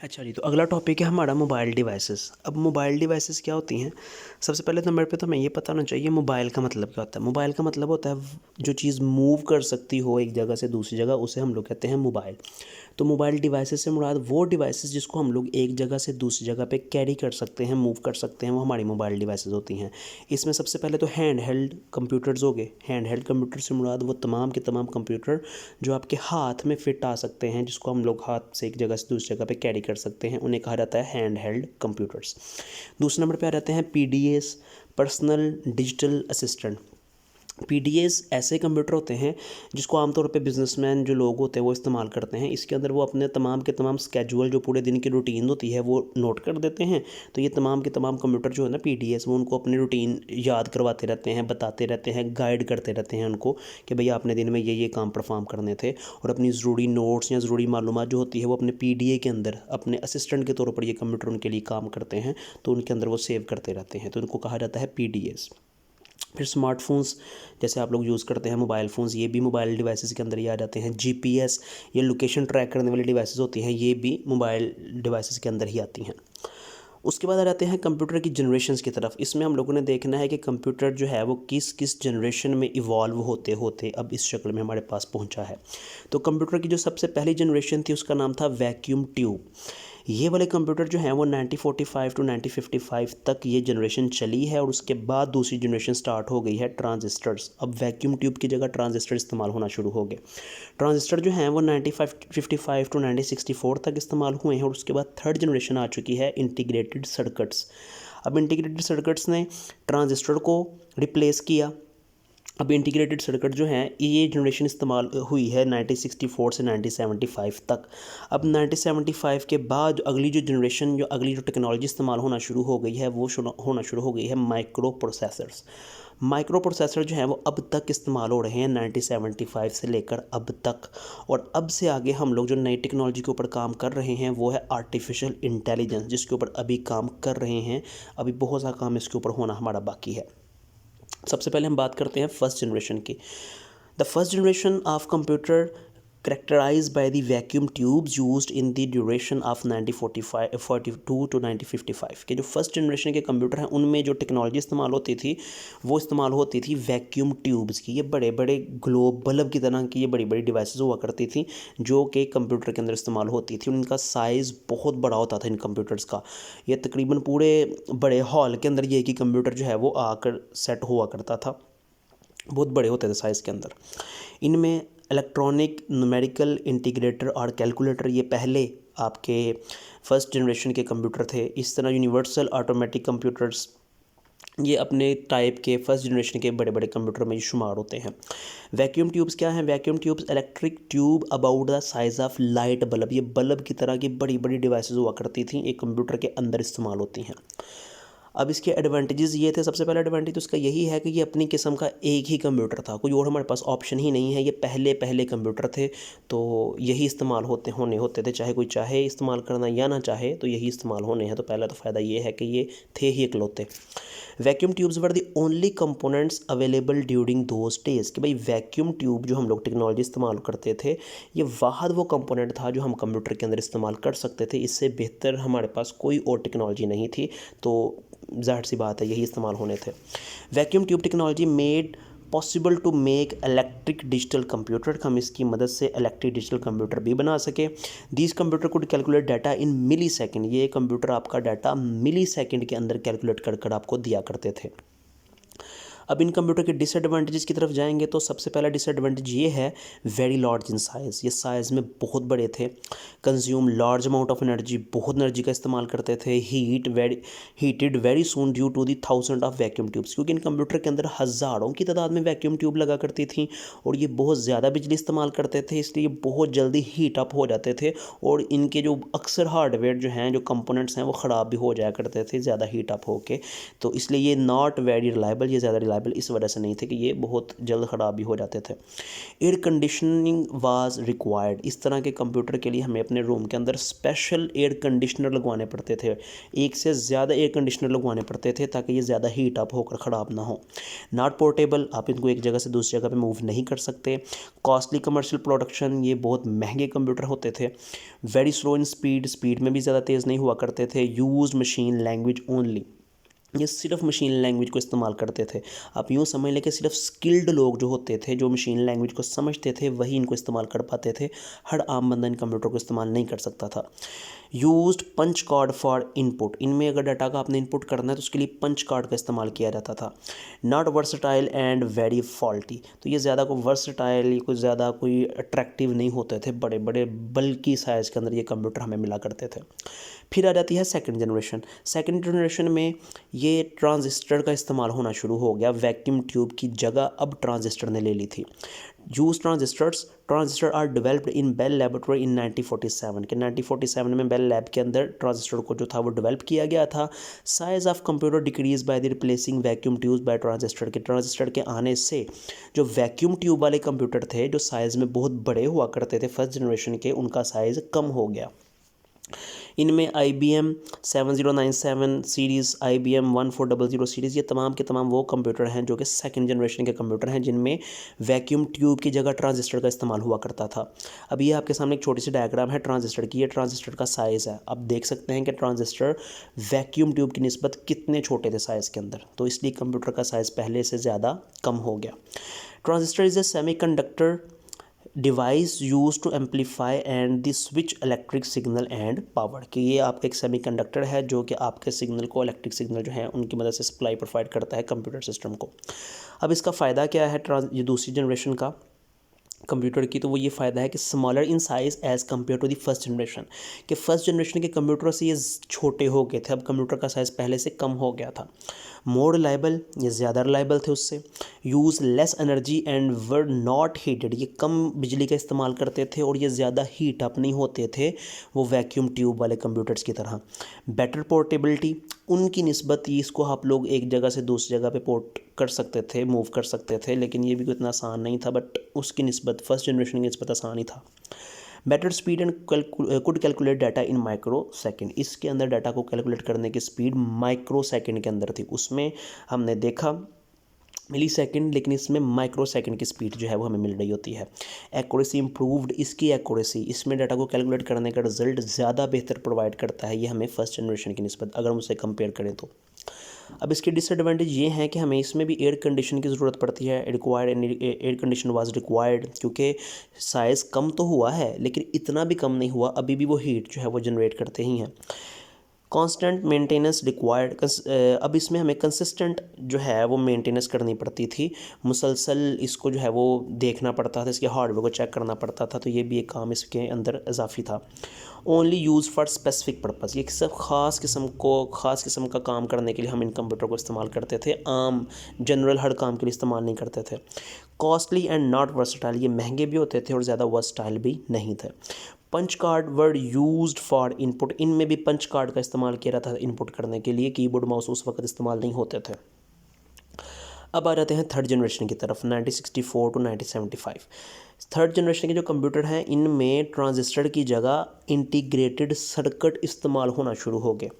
अच्छा जी, तो अगला टॉपिक है हमारा मोबाइल डिवाइसेस। अब मोबाइल डिवाइसेस क्या होती हैं? सबसे पहले नंबर पे तो हमें ये पता होना चाहिए मोबाइल का मतलब क्या होता है। मोबाइल का मतलब होता है जो चीज़ मूव कर सकती हो एक जगह से दूसरी जगह, उसे हम लोग कहते हैं मोबाइल। तो मोबाइल डिवाइसेस से मुराद वो डिवाइसेस जिसको हम लोग एक जगह से दूसरी जगह पे कैरी कर सकते हैं, मूव कर सकते हैं, वो हमारी मोबाइल डिवाइसेस होती हैं। इसमें सबसे पहले तो हैंड हेल्ड कंप्यूटर्स हो गए। हैंड हेल्ड कंप्यूटर से मुराद वो तमाम के तमाम कंप्यूटर जो आपके हाथ में फिट आ सकते हैं, जिसको हम लोग हाथ से एक जगह से दूसरी जगह पे कैरी कर सकते हैं, उन्हें कहा जाता है हैंड हेल्ड कंप्यूटर्स। दूसरे नंबर पे आ जाते हैं PDS, personal digital assistant. PDS ऐसे कंप्यूटर होते हैं जिसको आमतौर पे बिजनेसमैन जो लोग होते हैं वो इस्तेमाल करते हैं। इसके अंदर वो अपने तमाम के तमाम स्केजुअल जो पूरे दिन की रूटीन होती है वो नोट कर देते हैं। तो ये तमाम के तमाम कंप्यूटर जो है ना पीडीएस, वो उनको अपनी रूटीन याद करवाते रहते हैं, बताते रहते हैं, गाइड करते रहते हैं उनको कि भैया आपने दिन में ये काम परफॉर्म करने थे। और अपनी ज़रूरी नोट्स या ज़रूरी मालूमात जो होती है वो अपने पीडीए के अंदर अपने असिस्टेंट के तौर पर ये कंप्यूटर उनके लिए काम करते हैं, तो उनके अंदर वो सेव करते रहते हैं, तो उनको कहा जाता है पीडीएस। फिर स्मार्टफोन्स जैसे आप लोग यूज़ करते हैं मोबाइल फ़ोन्स, ये भी मोबाइल डिवाइसेस के अंदर ही आ जाते हैं। जीपीएस, ये लोकेशन ट्रैक करने वाली डिवाइसेस होती हैं, ये भी मोबाइल डिवाइसेस के अंदर ही आती हैं। उसके बाद आ जाते हैं कंप्यूटर की जनरेशन्स की तरफ। इसमें हम लोगों ने देखना है कि कंप्यूटर जो है वो किस किस जनरेशन में इवॉल्व होते होते अब इस शक्ल में हमारे पास पहुंचा है। तो कंप्यूटर की जो सबसे पहली जनरेशन थी उसका नाम था वैक्यूम ट्यूब। ये वाले कंप्यूटर जो हैं वो 1945 टू 1955 तक ये जनरेशन चली है, और उसके बाद दूसरी जनरेशन स्टार्ट हो गई है ट्रांजिस्टर्स। अब वैक्यूम ट्यूब की जगह ट्रांजिस्टर इस्तेमाल होना शुरू हो गए। ट्रांजिस्टर जो हैं वो 1955 टू 1964 तक इस्तेमाल हुए हैं, और उसके बाद थर्ड जनरेशन आ चुकी है इंटीग्रेटेड सर्किट्स। अब इंटीग्रेटेड सर्किट्स ने ट्रांजिस्टर को रिप्लेस किया। अब इंटीग्रेटेड सर्किट जो हैं ये जनरेशन इस्तेमाल हुई है 1964 से 1975 तक। अब 1975 के बाद अगली जो जनरेशन, जो अगली जो टेक्नोलॉजी इस्तेमाल होना शुरू हो गई है वो होना शुरू हो गई है माइक्रो प्रोसेसर्स। माइक्रो प्रोसेसर जो हैं वो अब तक इस्तेमाल हो रहे हैं 1975 से लेकर अब तक। और अब से आगे हम लोग जो नई टेक्नोलॉजी के ऊपर काम कर रहे हैं वो है आर्टिफिशियल इंटेलिजेंस, जिसके ऊपर अभी काम कर रहे हैं। अभी बहुत सा काम इसके ऊपर होना हमारा बाकी है। सबसे पहले हम बात करते हैं फर्स्ट जनरेशन की। The first generation of computer characterized by the vacuum tubes used in the duration of 1942 to 1955 के जो फर्स्ट जनरेशन के कंप्यूटर हैं उनमें जो टेक्नोलॉजी इस्तेमाल होती थी वो इस्तेमाल होती थी वैक्यूम ट्यूब्स की। ये बड़े बड़े ग्लोब बल्ब की तरह की ये बड़ी बड़ी डिवाइसेस हुआ करती थी जो कि कंप्यूटर के अंदर इस्तेमाल होती थी। उनका साइज़ बहुत बड़ा होता था इन कंप्यूटर्स का। ये तकरीबन पूरे बड़े हॉल के अंदर ये कि कंप्यूटर जो है वो आकर सेट हुआ करता था, बहुत बड़े होते थे साइज़ के अंदर। इनमें इलेक्ट्रॉनिक न्यूमेरिकल इंटीग्रेटर और कैलकुलेटर ये पहले आपके फर्स्ट जनरेशन के कंप्यूटर थे। इस तरह यूनिवर्सल ऑटोमेटिक कंप्यूटर्स ये अपने टाइप के फर्स्ट जनरेशन के बड़े बड़े कंप्यूटर में शुमार होते हैं। वैक्यूम ट्यूब्स क्या हैं? Vacuum tubes electric tube about the size of light bulb, ये बल्ब की तरह की बड़ी बड़ी डिवाइसेस हुआ करती थी, एक कंप्यूटर के अंदर इस्तेमाल होती हैं। अब इसके एडवांटेजेस ये थे, सबसे पहला एडवांटेज उसका यही है कि ये अपनी किस्म का एक ही कंप्यूटर था, कोई और हमारे पास ऑप्शन ही नहीं है। ये पहले पहले कंप्यूटर थे तो यही इस्तेमाल होते थे, चाहे कोई चाहे इस्तेमाल करना या ना चाहे तो यही इस्तेमाल होने हैं। तो पहला तो फ़ायदा ये है कि ये थे ही इकलौते। Vacuum tubes were the only components available during those days, कि भाई वैक्यूम ट्यूब जो हम लोग टेक्नोलॉजी इस्तेमाल करते थे ये वाहद वो कंपोनेंट था जो हम कंप्यूटर के अंदर इस्तेमाल कर सकते थे। इससे बेहतर हमारे पास कोई और टेक्नोलॉजी नहीं थी, तो ज़ाहिर सी बात है यही इस्तेमाल होने थे। Vacuum tube technology made possible to make electric digital computer, हम इसकी मदद से इलेक्ट्रिक डिजिटल कंप्यूटर भी बना सके। This computer could calculate data in millisecond, ये कंप्यूटर आपका डाटा मिली सेकेंड के अंदर कैलकुलेट कर कर आपको दिया करते थे। अब इन कंप्यूटर के डिसएडवांटेजेस की तरफ जाएंगे तो सबसे पहला डिसएडवांटेज ये है वेरी लार्ज इन साइज़, ये साइज़ में बहुत बड़े थे। Consume large amount of energy, बहुत एनर्जी का इस्तेमाल करते थे। Heated very soon due to the thousand of vacuum tubes, क्योंकि इन कंप्यूटर के अंदर हज़ारों की तादाद में वैक्यूम ट्यूब लगा करती थी और ये बहुत ज़्यादा बिजली इस्तेमाल करते थे, इसलिए बहुत जल्दी हीट अप हो जाते थे। और इनके जो अक्सर हार्डवेयर जो हैं, जो कंपोनेंट्स हैं वो ख़राब भी हो जाया करते थे ज़्यादा हीट अप होके। तो इसलिए ये नॉट वेरी रिलायबल, ये ज़्यादा अनरिलायबल इस वजह से नहीं थे कि ये बहुत जल्द ख़राब भी हो जाते थे। एयर कंडीशनिंग वाज रिक्वायर्ड, इस तरह के कंप्यूटर के लिए हमें अपने रूम के अंदर स्पेशल एयर कंडीशनर लगवाने पड़ते थे, एक से ज़्यादा एयर कंडीशनर लगवाने पड़ते थे ताकि ये ज़्यादा हीट अप होकर ख़राब ना हो। नॉट पोर्टेबल, आप इनको एक जगह से दूसरी जगह पे मूव नहीं कर सकते। कॉस्टली कमर्शियल प्रोडक्शन, ये बहुत महंगे कंप्यूटर होते थे। Very slow in speed, speed में भी ज़्यादा तेज़ नहीं हुआ करते थे। यूज मशीन लैंग्वेज ओनली, ये सिर्फ मशीन लैंग्वेज को इस्तेमाल करते थे। आप यूँ समझ लें कि सिर्फ स्किल्ड लोग जो होते थे, जो मशीन लैंग्वेज को समझते थे, वही इनको इस्तेमाल कर पाते थे। हर आम बंदा इन कंप्यूटर को इस्तेमाल नहीं कर सकता था। Used punch card for input, इनमें अगर डाटा का आपने इनपुट करना है तो उसके लिए पंच कार्ड का इस्तेमाल किया जाता था। Not versatile and very faulty, तो ये ज़्यादा कोई वर्सटाइल, ये कोई ज़्यादा कोई अट्रैक्टिव नहीं होते थे। बड़े बड़े बल्कि साइज़ के अंदर ये कंप्यूटर हमें मिला करते थे। फिर आ जाती है सेकंड जनरेशन। सेकंड जनरेशन में ये ट्रांजिस्टर का इस्तेमाल होना शुरू हो गया। वैक्यूम ट्यूब की जगह अब ट्रांजिस्टर ने ले ली थी। Use transistor are developed in Bell laboratory in 1947 के 1947 में बेल लैब के अंदर ट्रांजिस्टर को जो था वो डेवलप किया गया था। Size of computer decrease by the replacing vacuum tubes by transistor के आने से जो वैक्यूम ट्यूब वाले कंप्यूटर थे, जो साइज़ में बहुत बड़े हुआ करते थे फर्स्ट जनरेशन के, उनका साइज़ कम हो गया। इनमें IBM 7097 सीरीज़, IBM 1400 सीरीज़, ये तमाम के तमाम वो कंप्यूटर हैं जो कि सेकंड जनरेशन के कंप्यूटर हैं, जिनमें वैक्यूम ट्यूब की जगह ट्रांजिस्टर का इस्तेमाल हुआ करता था। अब ये आपके सामने एक छोटी सी डायग्राम है ट्रांजिस्टर की। ये ट्रांजिस्टर का साइज़ है। आप देख सकते हैं कि ट्रांजिस्टर वैक्यूम ट्यूब की निस्बत कितने छोटे थे साइज़ के अंदर, तो इसलिए कंप्यूटर का साइज़ पहले से ज़्यादा कम हो गया। Transistor is a semiconductor device use to amplify and the switch electric signal and power, कि ये आपका एक सेमीकंडक्टर है जो कि आपके सिग्नल को, इलेक्ट्रिक सिग्नल जो है उनकी मदद से सप्लाई प्रोवाइड करता है कंप्यूटर सिस्टम को। अब इसका फ़ायदा क्या है ये दूसरी जनरेशन का कंप्यूटर की, तो वो ये फ़ायदा है कि smaller in size as compare to the first generation, कि फर्स्ट जनरेशन के कंप्यूटर से ये छोटे हो गए थे, अब कंप्यूटर का साइज़ पहले से कम हो गया था। मोर रिलायबल, ये ज़्यादा रिलायबल थे उससे। Use less energy and were not heated, ये कम बिजली का इस्तेमाल करते थे और ये ज़्यादा हीट अप नहीं होते थे वो वैक्यूम ट्यूब वाले कंप्यूटर्स की तरह। बेटर पोर्टेबिलिटी, उनकी निस्बत इसको आप लोग एक जगह से दूसरी जगह पे पोर्ट कर सकते थे, मूव कर सकते थे, लेकिन ये भी इतना आसान नहीं था, बट उसकी निस्बत फर्स्ट जनरेशन की निस्बत आसान ही था। Better speed and could calculate data in micro second, इसके अंदर डाटा को कैलकुलेट करने की स्पीड माइक्रो सेकेंड के अंदर थी। उसमें हमने देखा मिली सेकेंड, लेकिन इसमें माइक्रो सेकेंड की स्पीड जो है वो हमें मिल रही होती है। एक्यूरेसी इम्प्रूव्ड, इसकी एक्यूरेसी, इसमें डाटा को कैलकुलेट करने का रिजल्ट ज़्यादा बेहतर प्रोवाइड करता है ये हमें फर्स्ट जनरेशन की निस्बत, अगर हम उसे कंपेयर करें तो। अब इसके डिसएडवांटेज ये हैं कि हमें इसमें भी एयर कंडीशन की ज़रूरत पड़ती है। Required air condition was required, क्योंकि साइज़ कम तो हुआ है लेकिन इतना भी कम नहीं हुआ, अभी भी वो हीट जो है वो जनरेट करते ही हैं। कांस्टेंट मेंटेनेंस रिक्वायर्ड, अब इसमें हमें कंसिस्टेंट जो है वो मेंटेनेंस करनी पड़ती थी, मुसलसल इसको जो है वो देखना पड़ता था, इसके हार्डवेयर को चेक करना पड़ता था, तो ये भी एक काम इसके अंदर इजाफी था। Only use for specific purpose, ये सब ख़ास किस्म का काम करने के लिए हम इन कंप्यूटर को इस्तेमाल करते थे, आम जनरल हर काम के लिए इस्तेमाल नहीं करते थे। कॉस्टली एंड नॉट वर्सटाइल, ये महंगे भी होते थे और ज़्यादा वर्सटाइल भी नहीं थे। Punch card were used for input, इनमें भी पंच कार्ड का इस्तेमाल किया जाता था इनपुट करने के लिए, कीबोर्ड माउस उस वक्त इस्तेमाल नहीं होते थे। अब आ जाते हैं थर्ड जनरेशन की तरफ, 1964 टू 1975। थर्ड जनरेशन के जो कंप्यूटर हैं इनमें ट्रांजिस्टर की जगह इंटीग्रेटेड सर्किट इस्तेमाल होना शुरू हो गए।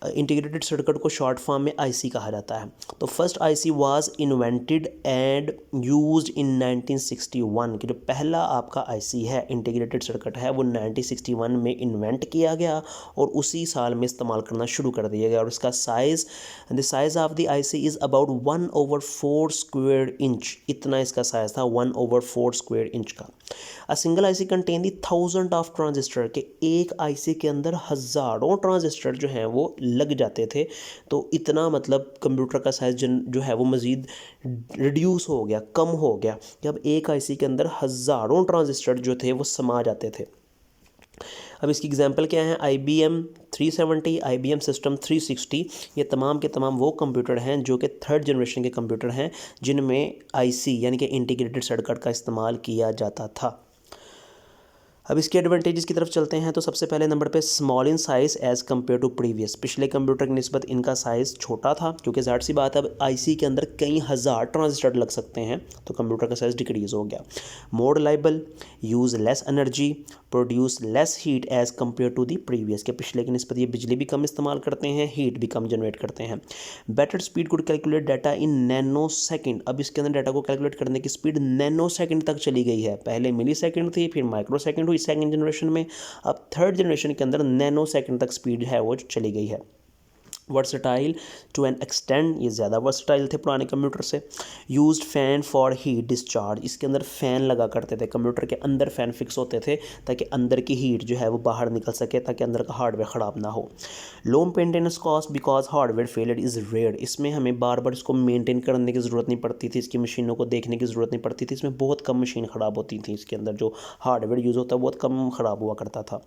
इंटीग्रेटेड सर्किट को शॉर्ट फॉर्म में IC कहा जाता है। तो first IC was invented and used in 1961, कि जो पहला आपका IC है इंटीग्रेटेड सर्किट है वो 1961 में इन्वेंट किया गया और उसी साल में इस्तेमाल करना शुरू कर दिया गया। और इसका the size of the IC is about 1/4 square inch, इतना इसका साइज़ था, 1/4 स्क्वायर इंच का। A single IC contain the 1000 of transistor, के एक IC के अंदर हज़ारों ट्रांजिस्टर जो हैं वो लग जाते थे। तो इतना मतलब कंप्यूटर का साइज़ जो है वो मज़ीद रिड्यूस हो गया, कम हो गया, कि अब एक IC के अंदर हज़ारों ट्रांजिस्टर जो थे वो समा जाते थे। अब इसकी एग्जांपल क्या है, IBM 370, IBM सिस्टम 360, ये तमाम के तमाम वो कंप्यूटर हैं जो कि थर्ड जनरेशन के कंप्यूटर हैं जिनमें IC यानी कि इंटीग्रेटेड सर्किट का इस्तेमाल किया जाता था। अब इसके एडवांटेजेस की तरफ चलते हैं तो सबसे पहले नंबर पे small in size as compare to previous. पिछले कंप्यूटर की निस्बत इनका साइज़ छोटा था, क्योंकि ज़ाहिर सी बात है अब आईसी के अंदर कई हज़ार ट्रांजिस्टर लग सकते हैं, तो कंप्यूटर का साइज़ डिक्रीज़ हो गया। More reliable, use less energy, produce less heat as compare to the previous, के पिछले की निस्बत ये बिजली भी कम इस्तेमाल करते हैं, हीट भी कम जनरेट करते हैं। Better speed could calculate data in nano second. अब इसके अंदर डाटा को कैलकुलेट करने की स्पीड नैनो सेकेंड तक चली गई है। पहले मिली सेकेंड थी, फिर माइक्रो सेकेंड हुई सेकेंड जनरेशन में, अब थर्ड जनरेशन के अंदर नैनो सेकेंड तक स्पीड है वो चली गई है। वर्सटाइल टू एन एक्सटेंड, ये ज़्यादा वर्सटाइल थे पुराने कंप्यूटर से। Used fan for heat discharge, इसके अंदर फ़ैन लगा करते थे, कंप्यूटर के अंदर फ़ैन फिक्स होते थे ताकि अंदर की हीट जो है वो बाहर निकल सके, ताकि अंदर का हार्डवेयर ख़राब ना हो। Low maintenance cost because hardware failure is rare, इसमें हमें बार बार इसको मेंटेन करने की ज़रूरत नहीं पड़ती थी, इसकी मशीनों को देखने की ज़रूरत नहीं पड़ती थी, इसमें बहुत कम मशीन ख़राब होती थी, इसके अंदर जो हार्डवेयर यूज़ होता है बहुत कम ख़राब हुआ करता था।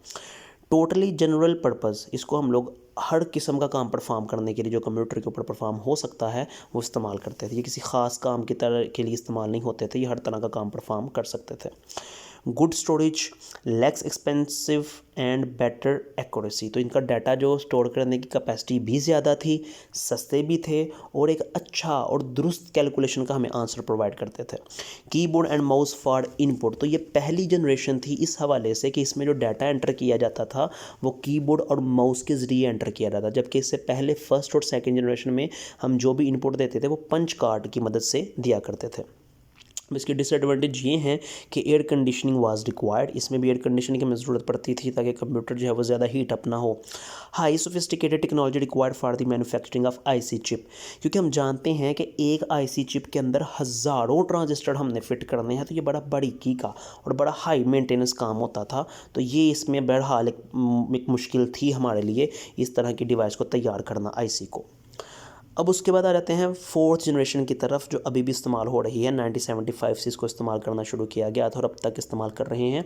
टोटली जनरल पर्पज़, इसको हम लोग हर किस्म का काम परफॉर्म करने के लिए जो कंप्यूटर के ऊपर परफॉर्म हो सकता है वो इस्तेमाल करते थे। ये किसी ख़ास काम की तरह के लिए इस्तेमाल नहीं होते थे, ये हर तरह का काम परफॉर्म कर सकते थे। Good storage, less expensive and better accuracy, तो इनका डाटा जो स्टोर करने की कैपेसिटी भी ज़्यादा थी, सस्ते भी थे और एक अच्छा और दुरुस्त कैलकुलेशन का हमें आंसर प्रोवाइड करते थे। Keyboard and mouse for input, तो ये पहली जनरेशन थी इस हवाले से कि इसमें जो डाटा एंटर किया जाता था वो कीबोर्ड और माउस के ज़रिए एंटर किया जाता था, जबकि इससे पहले फर्स्ट और सेकेंड जनरेशन में हम जो भी इनपुट देते थे वो पंच कार्ड की मदद से दिया करते थे। इसकी डिसएडवांटेज ये हैं कि एयर कंडीशनिंग वाज रिक्वायर्ड, इसमें भी एयर कंडीशनिंग की हमें ज़रूरत पड़ती थी ताकि कंप्यूटर जो है वो ज़्यादा हीट अप ना हो। High sophisticated technology required for the manufacturing of IC chip, क्योंकि हम जानते हैं कि एक आईसी चिप के अंदर हज़ारों ट्रांजिस्टर हमने फिट करने हैं, तो ये बड़ा बारीकी का और बड़ा हाई मेंटेनेंस काम होता था, तो ये इसमें बहरहाल एक मुश्किल थी हमारे लिए इस तरह की डिवाइस को तैयार करना आईसी को। अब उसके बाद आ जाते हैं फोर्थ जनरेशन की तरफ, जो अभी भी इस्तेमाल हो रही है। 1975 से इसको इस्तेमाल करना शुरू किया गया था और अब तक इस्तेमाल कर रहे हैं।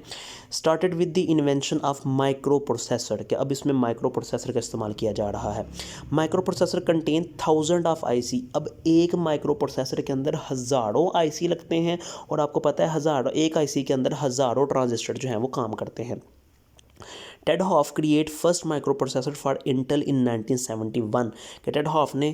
Started with the invention of micro processor, के अब इसमें माइक्रो प्रोसेसर का इस्तेमाल किया जा रहा है। Micro processor contain thousand of IC, अब एक माइक्रो प्रोसेसर के अंदर हज़ारों आईसी लगते हैं और आपको पता है हज़ारों, एक आईसी के अंदर हज़ारों ट्रांजिस्टर जो हैं वो काम करते हैं। Ted Hoff create first microprocessor for Intel in 1971, कि टेड हॉफ ने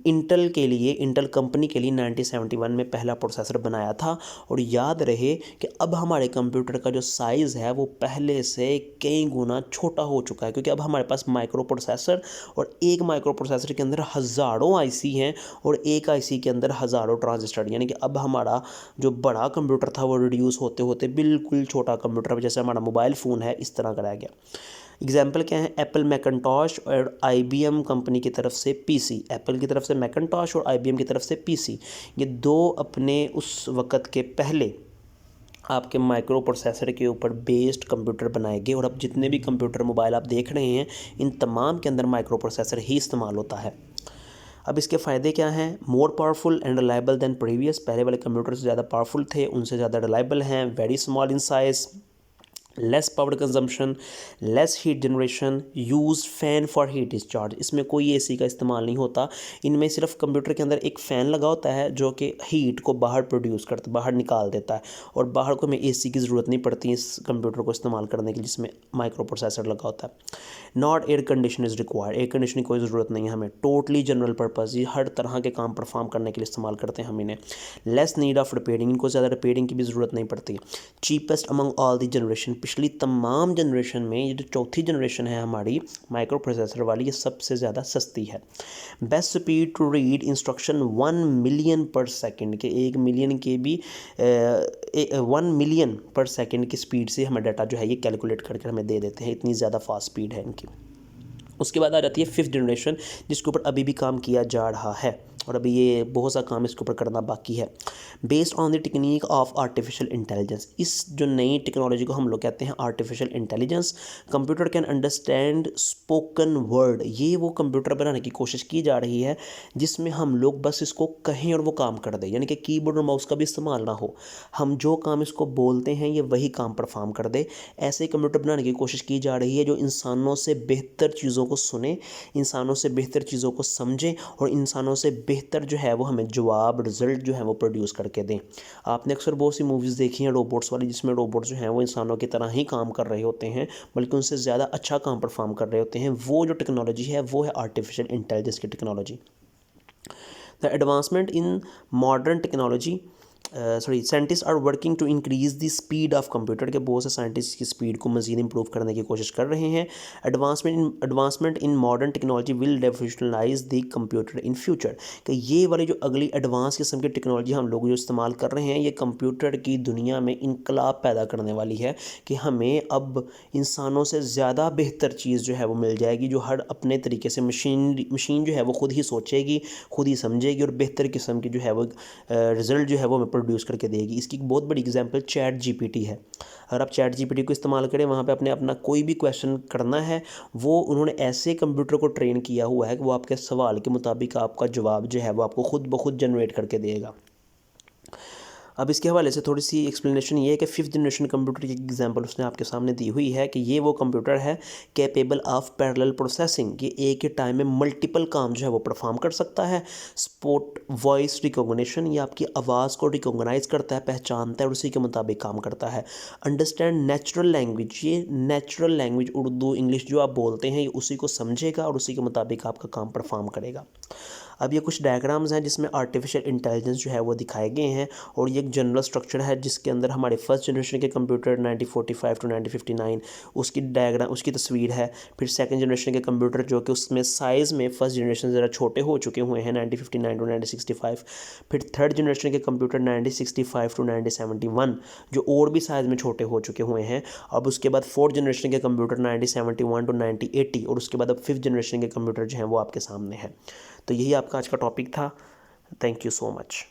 इंटेल के लिए, इंटेल कंपनी के लिए 1971 में पहला प्रोसेसर बनाया था। और याद रहे कि अब हमारे कंप्यूटर का जो साइज़ है वो पहले से कई गुना छोटा हो चुका है, क्योंकि अब हमारे पास माइक्रो प्रोसेसर और एक माइक्रो प्रोसेसर के अंदर हज़ारों आईसी हैं और एक आईसी के अंदर हज़ारों ट्रांजिस्टर, यानी कि अब हमारा जो बड़ा कंप्यूटर था वो रिड्यूस होते होते बिल्कुल छोटा कंप्यूटर, जैसे हमारा मोबाइल फ़ोन है, इस तरह का रह गया। एग्जाम्पल क्या है? एप्पल मैकिन्टॉश और आईबीएम कंपनी की तरफ से पीसी, एप्पल की तरफ से मैकिन्टॉश और आईबीएम की तरफ से पीसी, ये दो अपने उस वक़्त के पहले आपके माइक्रो प्रोसेसर के ऊपर बेस्ड कंप्यूटर बनाए गए। और अब जितने भी कंप्यूटर मोबाइल आप देख रहे हैं इन तमाम के अंदर माइक्रो प्रोसेसर ही इस्तेमाल होता है। अब इसके फ़ायदे क्या हैं? More powerful and reliable than previous, पहले वाले कंप्यूटर से ज़्यादा पावरफुल थे, उनसे ज़्यादा रिलायबल हैं। Very small in size, less power consumption, less heat generation, use fan for heat discharge, इसमें कोई एसी का इस्तेमाल नहीं होता, इनमें सिर्फ कंप्यूटर के अंदर एक फ़ैन लगा होता है जो कि हीट को बाहर प्रोड्यूस करता, बाहर निकाल देता है, और बाहर को हमें एसी की ज़रूरत नहीं पड़ती इस कंप्यूटर को इस्तेमाल करने के लिए जिसमें माइक्रो प्रोसेसर लगा होता है। Not air condition is required, air conditioning कोई ज़रूरत नहीं है हमें। टोटली जनरल पर्पज़, ये हर तरह के काम परफॉर्म करने के लिए इस्तेमाल करते हैं हम इन्हें। लेस नीड ऑफ रिपेयरिंग, इनको ज़्यादा रिपेयरिंग की भी ज़रूरत नहीं पड़ती। Cheapest among all the generation, पिछली तमाम जनरेशन में ये जो चौथी जनरेशन है हमारी माइक्रो प्रोसेसर वाली, ये सबसे ज़्यादा सस्ती है। Best speed to read instruction 1 million per second, के 1 मिलियन के भी 1 मिलियन पर सेकेंड की स्पीड से हमें डाटा जो है ये कैलकुलेट करके हमें दे देते हैं, इतनी ज़्यादा फास्ट स्पीड है इनकी। उसके बाद आ जाती है फिफ्थ जनरेशन, जिसके ऊपर अभी भी काम किया जा रहा है और अभी ये बहुत सा काम इसके ऊपर करना बाकी है। Based on the technique of artificial intelligence, इस जो नई टेक्नोलॉजी को हम लोग कहते हैं artificial intelligence, computer can understand spoken word, ये वो कंप्यूटर बनाने की कोशिश की जा रही है जिसमें हम लोग बस इसको कहें और वो काम कर दे, यानी कि कीबोर्ड और माउस का भी इस्तेमाल ना हो, हम जो काम इसको बोलते हैं ये वही काम परफॉर्म कर दे। ऐसे कंप्यूटर बनाने की कोशिश की जा रही है जो इंसानों से बेहतर चीज़ों को को सुने, इंसानों से बेहतर चीज़ों को समझें और इंसानों से बेहतर जो है वो हमें जवाब, रिज़ल्ट जो है वो प्रोड्यूस करके दें। आपने अक्सर बहुत सी मूवीज़ देखी हैं रोबोट्स वाली, जिसमें रोबोट जो हैं वो इंसानों की तरह ही काम कर रहे होते हैं, बल्कि उनसे ज़्यादा अच्छा काम परफॉर्म कर रहे होते हैं। वो जो टेक्नोलॉजी है वो है आर्टिफिशियल इंटेलिजेंस की technology. The advancement in modern technology scientist are working to increase the speed of computer के बहुत से साइंटिस्ट की स्पीड को मज़ीद इंप्रूव करने की कोशिश कर रहे हैं। Advancement in modern technology will revolutionalise the computer in future, कि ये वाली जो अगली एडवांस किस्म की टेक्नोलॉजी हम लोग जो इस्तेमाल कर रहे हैं ये कंप्यूटर की दुनिया में इनकलाब पैदा करने वाली है, कि हमें अब इंसानों से ज़्यादा बेहतर चीज़ जो है वो मिल जाएगी, जो हर अपने तरीके से मशीन जो है वो खुद ही सोचेगी, खुद ही समझेगी और बेहतर किस्म की जो है वो रिज़ल्ट जो है वो हमें प्रोड्यूस करके देगी। इसकी एक बहुत बड़ी एग्जांपल चैट जीपीटी है। अगर आप चैट जीपीटी को इस्तेमाल करें, वहाँ पे अपना कोई भी क्वेश्चन करना है, वो उन्होंने ऐसे कंप्यूटर को ट्रेन किया हुआ है कि वो आपके सवाल के मुताबिक आपका जवाब जो है वो आपको खुद ब खुद जनरेट करके देगा। अब इसके हवाले से थोड़ी सी एक्सप्लेनेशन ये है कि फिफ्थ जनरेशन कंप्यूटर की एग्जांपल उसने आपके सामने दी हुई है कि ये वो कंप्यूटर है कैपेबल ऑफ पैरेलल प्रोसेसिंग, ये एक ही टाइम में मल्टीपल काम जो है वो परफॉर्म कर सकता है। स्पोर्ट वॉइस रिकॉग्निशन, ये आपकी आवाज़ को रिकॉग्नाइज करता है, पहचानता है और उसी के मुताबिक काम करता है। अंडरस्टैंड नेचुरल लैंग्वेज, ये नेचुरल लैंग्वेज उर्दू इंग्लिश जो आप बोलते हैं ये उसी को समझेगा और उसी के मुताबिक आपका काम परफॉर्म करेगा। अब ये कुछ डायग्राम्स हैं जिसमें आर्टिफिशियल इंटेलिजेंस जो है वो दिखाए गए हैं, और ये एक जनरल स्ट्रक्चर है जिसके अंदर हमारे फर्स्ट जनरेशन के कंप्यूटर 1945 टू 1959 उसकी डायग्राम, उसकी तस्वीर है। फिर सेकंड जनरेशन के कंप्यूटर जो कि उसमें साइज़ में फर्स्ट जनरेशन ज़रा छोटे हो चुके हुए हैं 1959 टू 1965। फिर थर्ड जनरेशन के कंप्यूटर 1965 टू 1971 जो और भी साइज़ में छोटे हो चुके हुए हैं। अब उसके बाद फोर्थ जनरेशन के कंप्यूटर 1971 टू 1980 और उसके बाद अब फिफ्थ जनरेशन के कंप्यूटर जो हैं वो आपके सामने है। तो यही आपका आज का टॉपिक था। Thank you so much.